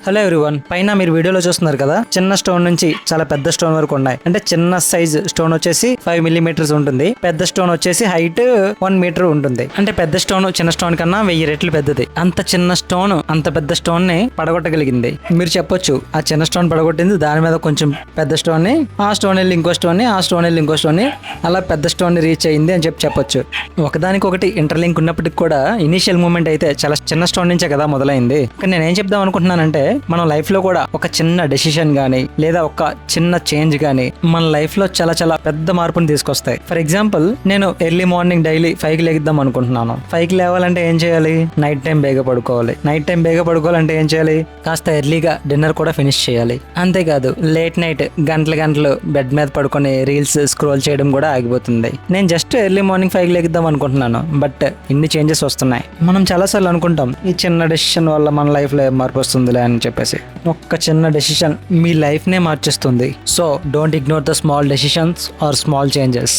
Hello everyone, పైన మీరు వీడియోలో చూస్తున్నారు కదా, చిన్న స్టోన్ నుంచి చాలా పెద్ద స్టోన్ వరకు ఉన్నాయి. అంటే చిన్న సైజ్ స్టోన్ వచ్చేసి 5 మిల్లీమీటర్స్ ఉంటుంది, పెద్ద స్టోన్ వచ్చేసి హైట్ 1 మీటర్ ఉంటుంది. అంటే పెద్ద స్టోన్ చిన్న స్టోన్ కన్నా 1000 రెట్లు పెద్దది. అంత చిన్న స్టోన్ అంత పెద్ద స్టోన్ ని పడగొట్టగలిగింది. మీరు చెప్పొచ్చు, ఆ చిన్న స్టోన్ పడగొట్టింది, దాని మీద కొంచెం పెద్ద స్టోన్ ని, ఆ స్టోన్ వెళ్ళి ఇంకో స్టోన్ ని, ఆ స్టోన్ వెళ్ళి ఇంకో స్టోన్ ని, అలా పెద్ద స్టోన్ ని రీచ్ అయింది అని చెప్పొచ్చు. ఒకదానికొకటి ఇంటర్లింక్ ఉన్నప్పటికి కూడా ఇనిషియల్ మూమెంట్ అయితే చాలా చిన్న స్టోన్ నుంచే కదా మొదలైంది. కానీ నేను ఏం చెప్దాం అనుకుంటున్నానంటే, మన లైఫ్ లో కూడా ఒక చిన్న డెసిషన్ గానీ లేదా ఒక చిన్న చేంజ్ గానీ మన లైఫ్ లో చాలా చాలా పెద్ద మార్పుని తీసుకొస్తాయి. ఫర్ ఎగ్జాంపుల్, నేను ఎర్లీ మార్నింగ్ డైలీ 5కి లేగిద్దాం అనుకుంటున్నాను. 5కి లేవాలంటే ఏం చేయాలి? నైట్ టైం బేగా పడుకోవాలి. నైట్ టైం బేగా పడుకోవాలంటే ఏం చేయాలి? కాస్త ఎర్లీగా డిన్నర్ కూడా ఫినిష్ చేయాలి. అంతేకాదు, లేట్ నైట్ గంటలు బెడ్ మీద పడుకొని రీల్స్ స్క్రోల్ చేయడం కూడా ఆగిపోతుంది. నేను జస్ట్ ఎర్లీ మార్నింగ్ 5కి లేగిద్దాం అనుకుంటున్నాను, బట్ ఇన్ని చేంజెస్ వస్తున్నాయి. మనం చాలాసార్లు అనుకుంటాం, ఈ చిన్న డెసిషన్ వల్ల మన లైఫ్ లో మార్పు వస్తుందిలే అని చెప్పేసి. ఒక్క చిన్న డెసిషన్ మీ లైఫ్ నే మార్చేస్తుంది. So don't ignore the small decisions or small changes.